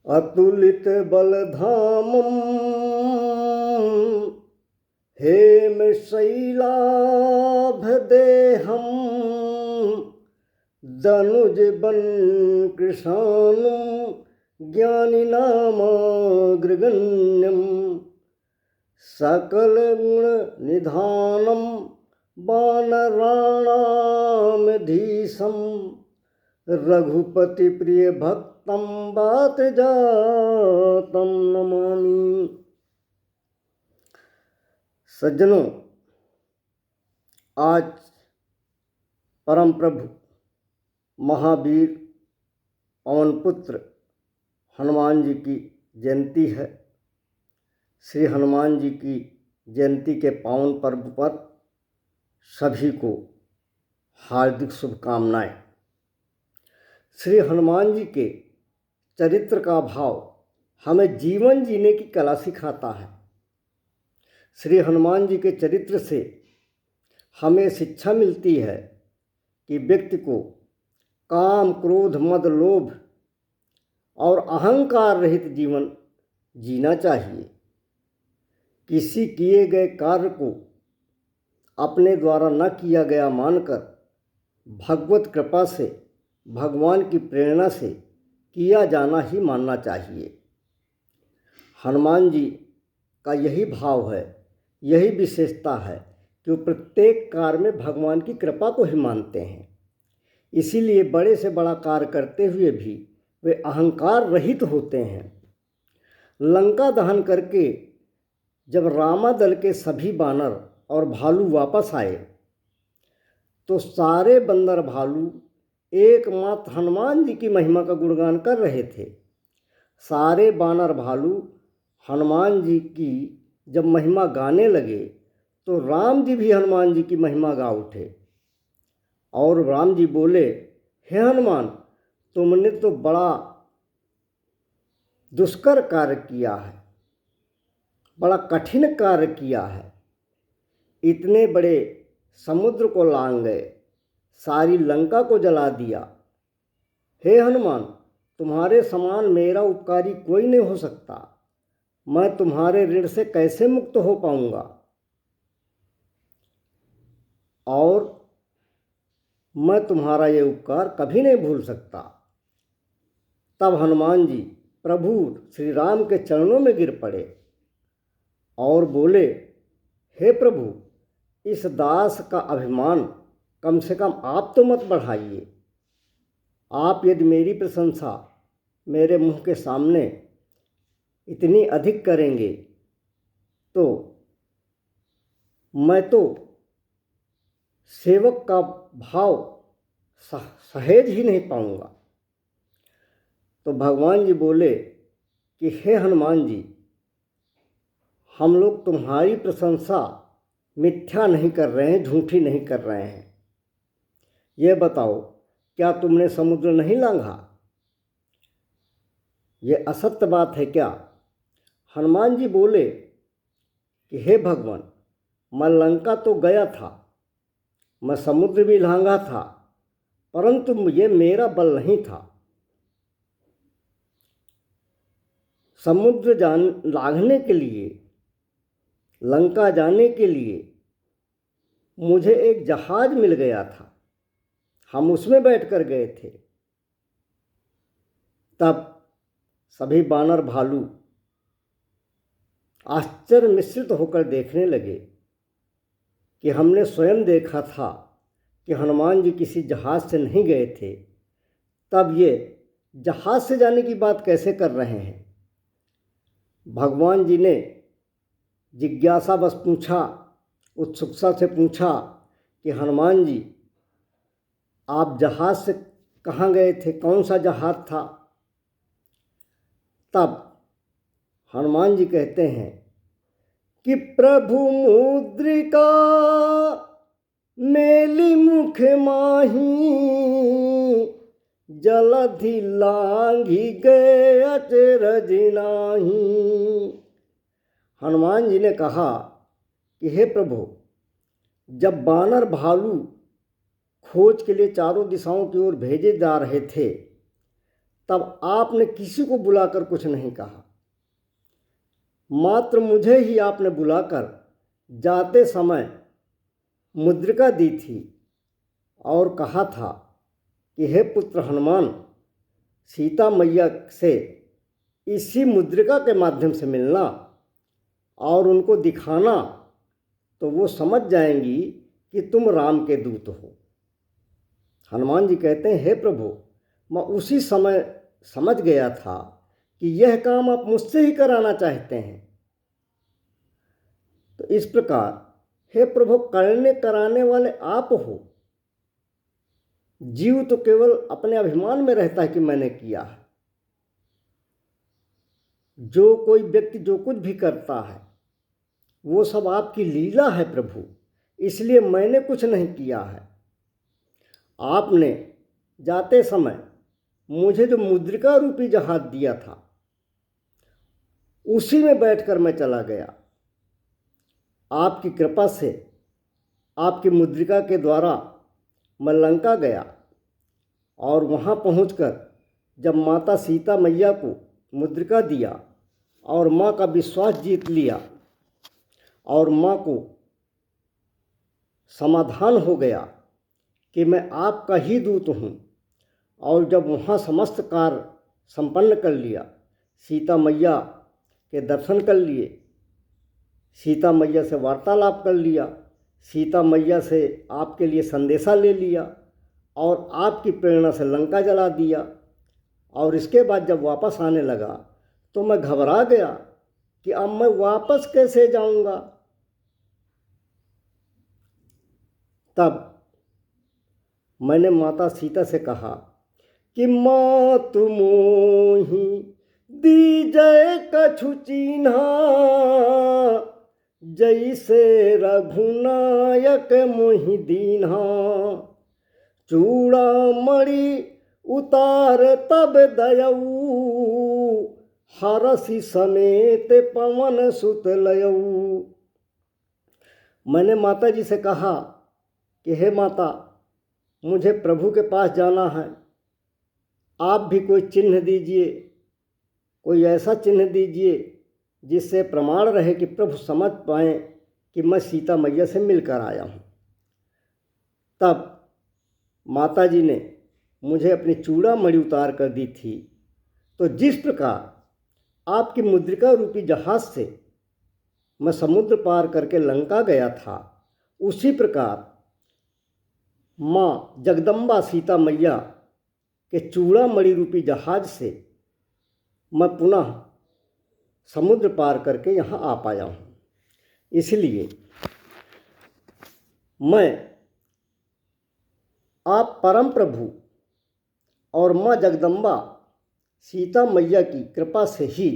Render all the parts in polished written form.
अतुलित बलधामं हेमशैलाभदेहं दनुजबन कृशानं ज्ञानिनामाग्रगण्यं सकलगुणनिधानं वानराणामधीशं रघुपति प्रिय भक्तं बात जातं नमामि। सज्जनों, आज परम प्रभु महावीर पवन पुत्र हनुमान जी की जयंती है। श्री हनुमान जी की जयंती के पावन पर्व पर सभी को हार्दिक शुभकामनाएं। श्री हनुमान जी के चरित्र का भाव हमें जीवन जीने की कला सिखाता है। श्री हनुमान जी के चरित्र से हमें शिक्षा मिलती है कि व्यक्ति को काम, क्रोध, मद, लोभ और अहंकार रहित जीवन जीना चाहिए। किसी किए गए कार्य को अपने द्वारा न किया गया मानकर भगवत कृपा से, भगवान की प्रेरणा से किया जाना ही मानना चाहिए। हनुमान जी का यही भाव है, यही विशेषता है कि वो प्रत्येक कार्य में भगवान की कृपा को ही मानते हैं। इसीलिए बड़े से बड़ा कार्य करते हुए भी वे अहंकार रहित होते हैं। लंका दहन करके जब रामादल के सभी बानर और भालू वापस आए तो सारे बंदर भालू एकमात्र हनुमान जी की महिमा का गुणगान कर रहे थे। सारे बानर भालू हनुमान जी की जब महिमा गाने लगे तो राम जी भी हनुमान जी की महिमा गा उठे और राम जी बोले, हे हनुमान, तुमने तो बड़ा दुष्कर कार्य किया है, बड़ा कठिन कार्य किया है। इतने बड़े समुद्र को लांग गए, सारी लंका को जला दिया। हे हनुमान, तुम्हारे समान मेरा उपकारी कोई नहीं हो सकता। मैं तुम्हारे ऋण से कैसे मुक्त हो पाऊंगा और मैं तुम्हारा ये उपकार कभी नहीं भूल सकता। तब हनुमान जी प्रभु श्री राम के चरणों में गिर पड़े और बोले, हे प्रभु, इस दास का अभिमान कम से कम आप तो मत बढ़ाइए। आप यदि मेरी प्रशंसा मेरे मुंह के सामने इतनी अधिक करेंगे तो मैं तो सेवक का भाव सहेज ही नहीं पाऊंगा। तो भगवान जी बोले कि हे हनुमान जी, हम लोग तुम्हारी प्रशंसा मिथ्या नहीं कर रहे हैं, झूठी नहीं कर रहे हैं। ये बताओ, क्या तुमने समुद्र नहीं लांघा? ये असत्य बात है क्या? हनुमान जी बोले कि हे भगवान, मैं लंका तो गया था, मैं समुद्र भी लांघा था, परंतु ये मेरा बल नहीं था। समुद्र लांघने के लिए, लंका जाने के लिए मुझे एक जहाज मिल गया था, हम उसमें बैठकर गए थे। तब सभी बानर भालू आश्चर्य मिश्रित होकर देखने लगे कि हमने स्वयं देखा था कि हनुमान जी किसी जहाज से नहीं गए थे, तब ये जहाज से जाने की बात कैसे कर रहे हैं? भगवान जी ने जिज्ञासा बस पूछा, उत्सुकता से पूछा कि हनुमान जी, आप जहाज से कहाँ गए थे, कौन सा जहाज था? तब हनुमान जी कहते हैं कि प्रभु मुद्रिका मेली मुख माही, जलधि लांघी गए अचरज नाही। हनुमान जी ने कहा कि हे प्रभु, जब बानर भालू खोज के लिए चारों दिशाओं की ओर भेजे जा रहे थे, तब आपने किसी को बुलाकर कुछ नहीं कहा, मात्र मुझे ही आपने बुलाकर जाते समय मुद्रिका दी थी और कहा था कि हे पुत्र हनुमान, सीता मैया से इसी मुद्रिका के माध्यम से मिलना और उनको दिखाना, तो वो समझ जाएंगी कि तुम राम के दूत हो। हनुमान जी कहते हैं, हे प्रभु, मैं उसी समय समझ गया था कि यह काम आप मुझसे ही कराना चाहते हैं। तो इस प्रकार हे प्रभु, करने कराने वाले आप हो। जीव तो केवल अपने अभिमान में रहता है कि मैंने किया है। जो कोई व्यक्ति जो कुछ भी करता है वो सब आपकी लीला है प्रभु, इसलिए मैंने कुछ नहीं किया है। आपने जाते समय मुझे जो मुद्रिका रूपी जहाज दिया था उसी में बैठकर मैं चला गया। आपकी कृपा से, आपकी मुद्रिका के द्वारा मैं लंका गया और वहाँ पहुंचकर जब माता सीता मैया को मुद्रिका दिया और माँ का विश्वास जीत लिया और माँ को समाधान हो गया कि मैं आपका ही दूत हूँ, और जब वहाँ समस्त कार्य संपन्न कर लिया, सीता मैया के दर्शन कर लिए, सीता मैया से वार्तालाप कर लिया, सीता मैया से आपके लिए संदेशा ले लिया और आपकी प्रेरणा से लंका जला दिया, और इसके बाद जब वापस आने लगा तो मैं घबरा गया कि अब मैं वापस कैसे जाऊंगा। तब मैंने माता सीता से कहा कि मात मोहि दीजय कछु चिन्हा, जैसे रघुनायक मोहि दीन्हा। चूड़ामणि उतार तब दयऊ, हरसि समेत पवन सुत लयऊ। मैंने माता जी से कहा कि हे माता, मुझे प्रभु के पास जाना है, आप भी कोई चिन्ह दीजिए, कोई ऐसा चिन्ह दीजिए जिससे प्रमाण रहे कि प्रभु समझ पाएँ कि मैं सीता मैया से मिलकर आया हूँ। तब माता जी ने मुझे अपनी चूड़ामणि उतार कर दी थी। तो जिस प्रकार आपकी मुद्रिका रूपी जहाज से मैं समुद्र पार करके लंका गया था, उसी प्रकार माँ जगदम्बा सीता मैया के चूड़ामणि रूपी जहाज से मैं पुनः समुद्र पार करके यहाँ आ पाया हूँ। इसलिए मैं आप परम प्रभु और माँ जगदम्बा सीता मैया की कृपा से ही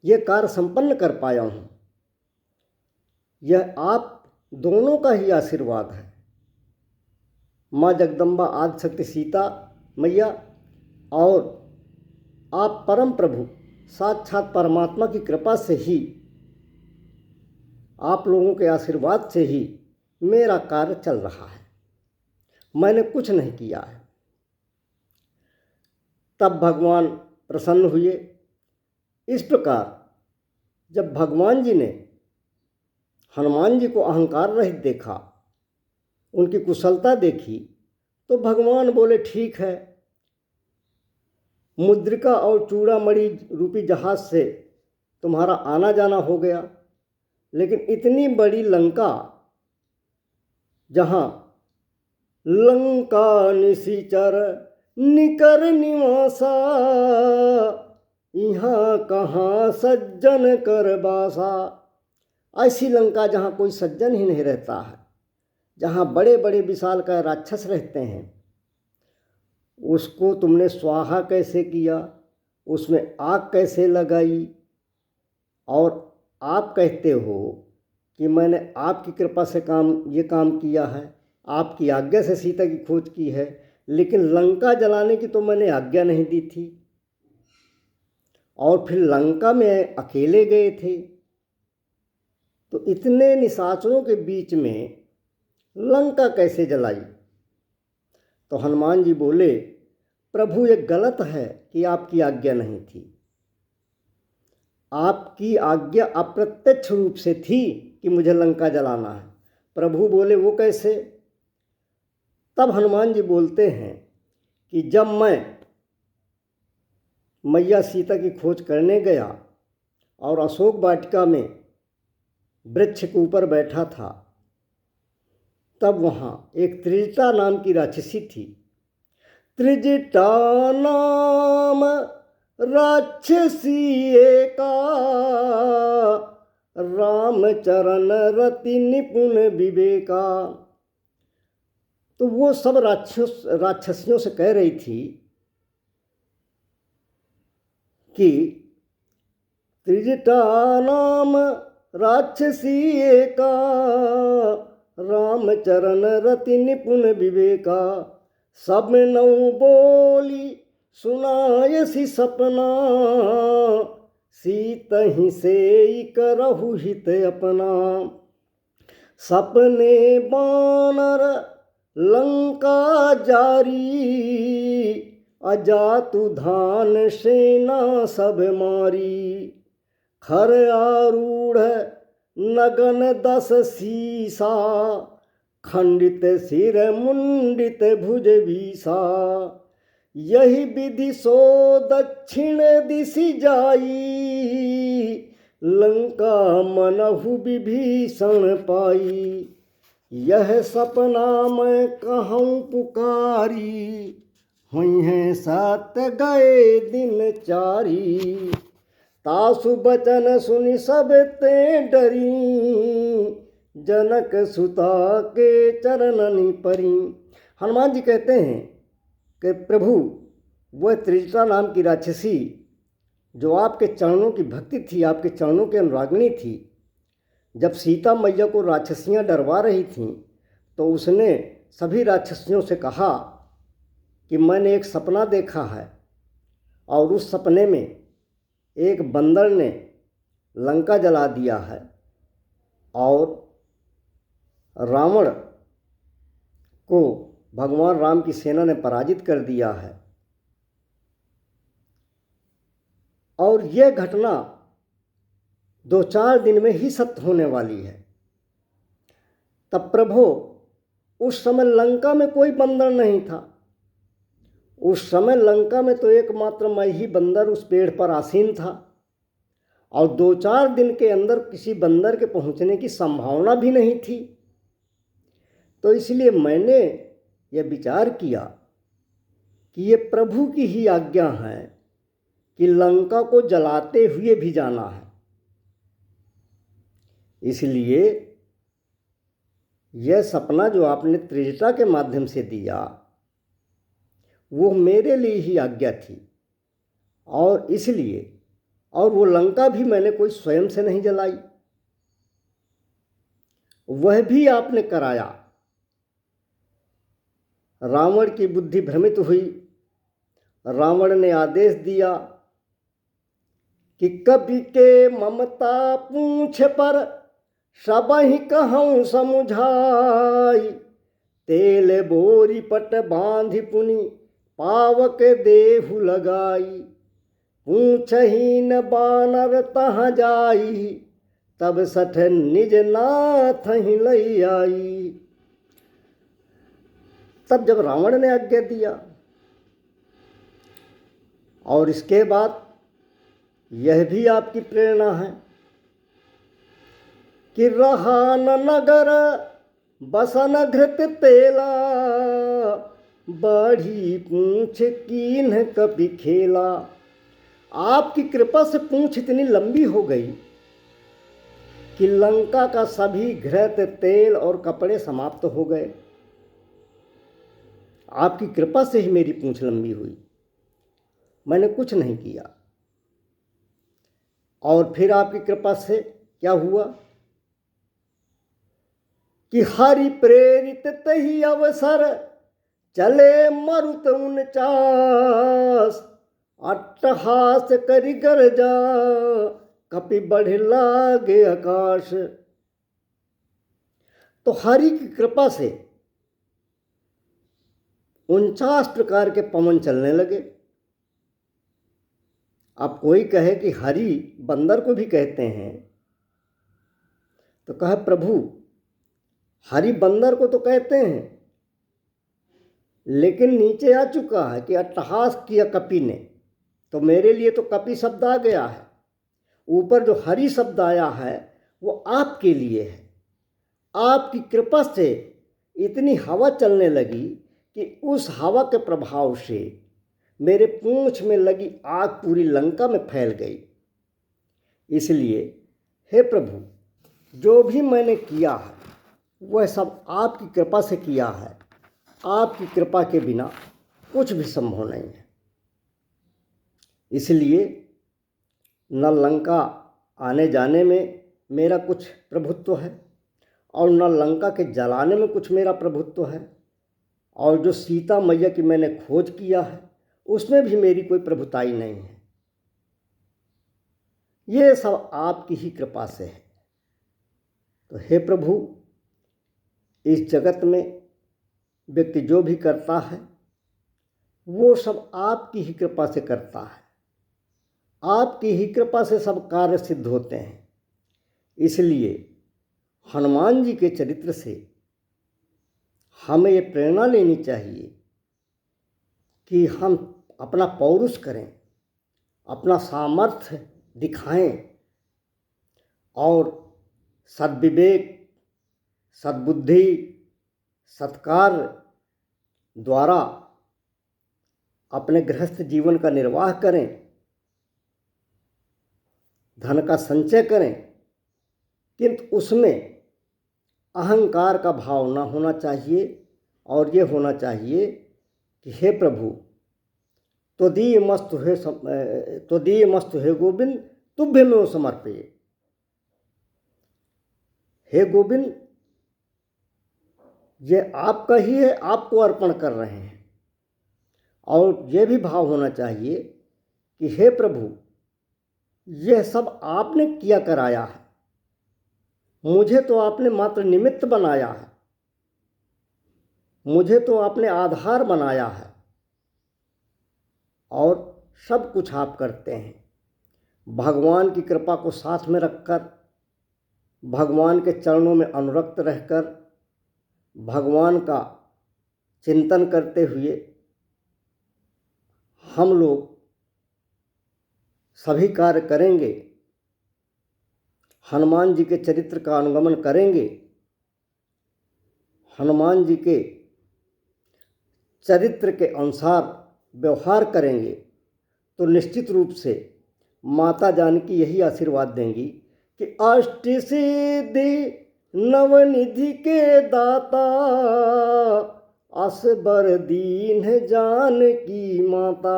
ये कार्य संपन्न कर पाया हूँ। यह आप दोनों का ही आशीर्वाद है। माँ जगदम्बा आदिशक्ति सीता मैया और आप परम प्रभु साक्षात परमात्मा की कृपा से ही, आप लोगों के आशीर्वाद से ही मेरा कार्य चल रहा है। मैंने कुछ नहीं किया है। तब भगवान प्रसन्न हुए। इस प्रकार जब भगवान जी ने हनुमान जी को अहंकार रहित देखा, उनकी कुशलता देखी, तो भगवान बोले, ठीक है, मुद्रिका और चूड़ामणि रूपी जहाज से तुम्हारा आना जाना हो गया, लेकिन इतनी बड़ी लंका, जहाँ लंका निशिचर निकर निवासा, यहाँ कहाँ सज्जन कर बासा। ऐसी लंका जहाँ कोई सज्जन ही नहीं रहता है, जहाँ बड़े बड़े विशालकाय राक्षस रहते हैं, उसको तुमने स्वाहा कैसे किया, उसमें आग कैसे लगाई, और आप कहते हो कि मैंने आपकी कृपा से ये काम किया है, आपकी आज्ञा से सीता की खोज की है, लेकिन लंका जलाने की तो मैंने आज्ञा नहीं दी थी, और फिर लंका में अकेले गए थे। तो इतने निशाचरों के बीच में लंका कैसे जलाई? तो हनुमान जी बोले, प्रभु ये गलत है कि आपकी आज्ञा नहीं थी। आपकी आज्ञा अप्रत्यक्ष रूप से थी कि मुझे लंका जलाना है। प्रभु बोले वो कैसे? तब हनुमान जी बोलते हैं कि जब मैं मैया सीता की खोज करने गया और अशोक वाटिका में वृक्ष के ऊपर बैठा था, तब वहाँ एक त्रिजटा नाम की राक्षसी थी। त्रिजटा नाम राक्षसी एका, रामचरण रति निपुण विवेका। तो वो सब राक्षसियों से कह रही थी कि त्रिजटा नाम राक्षसी एका, रामचरण रति निपुण विवेका। सब नौ बोली सुनायसी सपना, सीतहि से करहु हित अपना। सपने बानर लंका जारी, अजातु धान सेना सब मारी। खर आरूढ़ नगन 10 सीसा, खंडित सिर मुंडित भुज बीसा। यही विधि सो दक्षिण दिशि जाई, लंका मनहु विभीषण पाई। यह सपना मैं कहूँ पुकारी, हुई हैं सत्य गए दिन चारी। तासु बचन सुनि सब ते डरी, जनक सुता के चरणनि परी। हनुमान जी कहते हैं कि प्रभु वह त्रिजटा नाम की राक्षसी जो आपके चरणों की भक्ति थी, आपके चरणों की अनुरागिणी थी, जब सीता मैया को राक्षसियाँ डरवा रही थीं तो उसने सभी राक्षसियों से कहा कि मैंने एक सपना देखा है और उस सपने में एक बंदर ने लंका जला दिया है और रावण को भगवान राम की सेना ने पराजित कर दिया है। और यह घटना 2-4 दिन में ही सत्य होने वाली है। तब प्रभु उस समय लंका में कोई बंदर नहीं था। उस समय लंका में तो एकमात्र मैं ही बंदर उस पेड़ पर आसीन था और 2-4 दिन के अंदर किसी बंदर के पहुंचने की संभावना भी नहीं थी। तो इसलिए मैंने यह विचार किया कि ये प्रभु की ही आज्ञा है कि लंका को जलाते हुए भी जाना है। इसलिए यह सपना जो आपने त्रिजटा के माध्यम से दिया वो मेरे लिए ही आज्ञा थी और इसलिए, और वो लंका भी मैंने कोई स्वयं से नहीं जलाई, वह भी आपने कराया। रावण की बुद्धि भ्रमित हुई। रावण ने आदेश दिया कि कवि के ममता पूछ पर सबहि कहूँ समुझाई। तेल बोरी पट बांधि पुनि पावक देहु लगाई। पूछहीन बानर तहाँ जाई, तब सठ निज नाथ ही लई आई। तब जब रावण ने आज्ञा दिया और इसके बाद यह भी आपकी प्रेरणा है कि रहा न नगर बसन घृत तेला, बढ़ी पूंछ कीन्ह कपि खेला। आपकी कृपा से पूंछ इतनी लंबी हो गई कि लंका का सभी घृत तेल और कपड़े समाप्त हो गए। आपकी कृपा से ही मेरी पूंछ लंबी हुई, मैंने कुछ नहीं किया। और फिर आपकी कृपा से क्या हुआ कि हरि प्रेरित तही अवसर चले मरुत 49। अट्टहास करि गरजा कपि बढ़ लागे आकाश। तो हरि की कृपा से 49 प्रकार के पवन चलने लगे। अब कोई कहे कि हरि बंदर को भी कहते हैं, तो कहे प्रभु हरि बंदर को तो कहते हैं, लेकिन नीचे आ चुका है कि अट्टहास किया कपि ने, तो मेरे लिए तो कपि शब्द आ गया है। ऊपर जो हरि शब्द आया है वो आपके लिए है। आपकी कृपा से इतनी हवा चलने लगी कि उस हवा के प्रभाव से मेरे पूंछ में लगी आग पूरी लंका में फैल गई। इसलिए हे प्रभु, जो भी मैंने किया है वह सब आपकी कृपा से किया है। आपकी कृपा के बिना कुछ भी संभव नहीं है। इसलिए न लंका आने जाने में मेरा कुछ प्रभुत्व है और न लंका के जलाने में कुछ मेरा प्रभुत्व है, और जो सीता मैया की मैंने खोज किया है उसमें भी मेरी कोई प्रभुताई नहीं है। ये सब आपकी ही कृपा से है। तो हे प्रभु, इस जगत में व्यक्ति जो भी करता है वो सब आपकी ही कृपा से करता है। आपकी ही कृपा से सब कार्य सिद्ध होते हैं। इसलिए हनुमान जी के चरित्र से हमें ये प्रेरणा लेनी चाहिए कि हम अपना पौरुष करें, अपना सामर्थ्य दिखाएं और सद्विवेक, सद्बुद्धि, सत्कार्य द्वारा अपने गृहस्थ जीवन का निर्वाह करें, धन का संचय करें, किंतु उसमें अहंकार का भाव न होना चाहिए और ये होना चाहिए कि हे प्रभु, त्वदीयमस्तु हे गोविंद तुभ्यमेव समर्पये। हे गोविंद, ये आपका ही है, आपको अर्पण कर रहे हैं। और ये भी भाव होना चाहिए कि हे प्रभु, यह सब आपने किया कराया है, मुझे तो आपने मात्र निमित्त बनाया है, मुझे तो आपने आधार बनाया है, और सब कुछ आप करते हैं। भगवान की कृपा को साथ में रखकर, भगवान के चरणों में अनुरक्त रहकर, भगवान का चिंतन करते हुए हम लोग सभी कार्य करेंगे, हनुमान जी के चरित्र का अनुगमन करेंगे, हनुमान जी के चरित्र के अनुसार व्यवहार करेंगे, तो निश्चित रूप से माता जानकी यही आशीर्वाद देंगी कि अष्ट सिद्धि नवनिधि के दाता, असबर दीन है जानकी माता।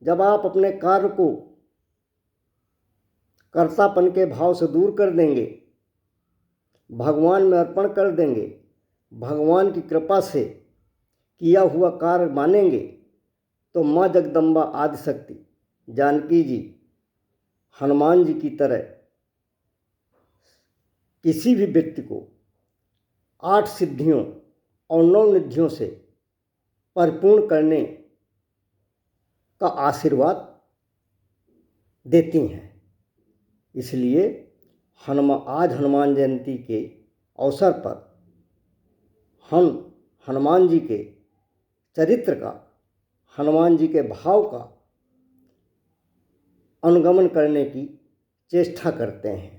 जब आप अपने कार्य को कर्तापन के भाव से दूर कर देंगे, भगवान में अर्पण कर देंगे, भगवान की कृपा से किया हुआ कार्य मानेंगे, तो माँ जगदम्बा आदिशक्ति जानकी जी हनुमान जी की तरह किसी भी व्यक्ति को 8 सिद्धियों और 9 निधियों से परिपूर्ण करने का आशीर्वाद देती हैं। इसलिए आज हनुमान जयंती के अवसर पर हम हनुमान जी के चरित्र का, हनुमान जी के भाव का अनुगमन करने की चेष्टा करते हैं।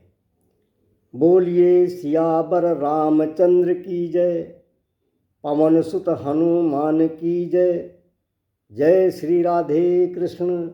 बोलिए सियावर रामचंद्र की जय, पवन सुत हनुमान की जय। जय श्री राधे कृष्ण।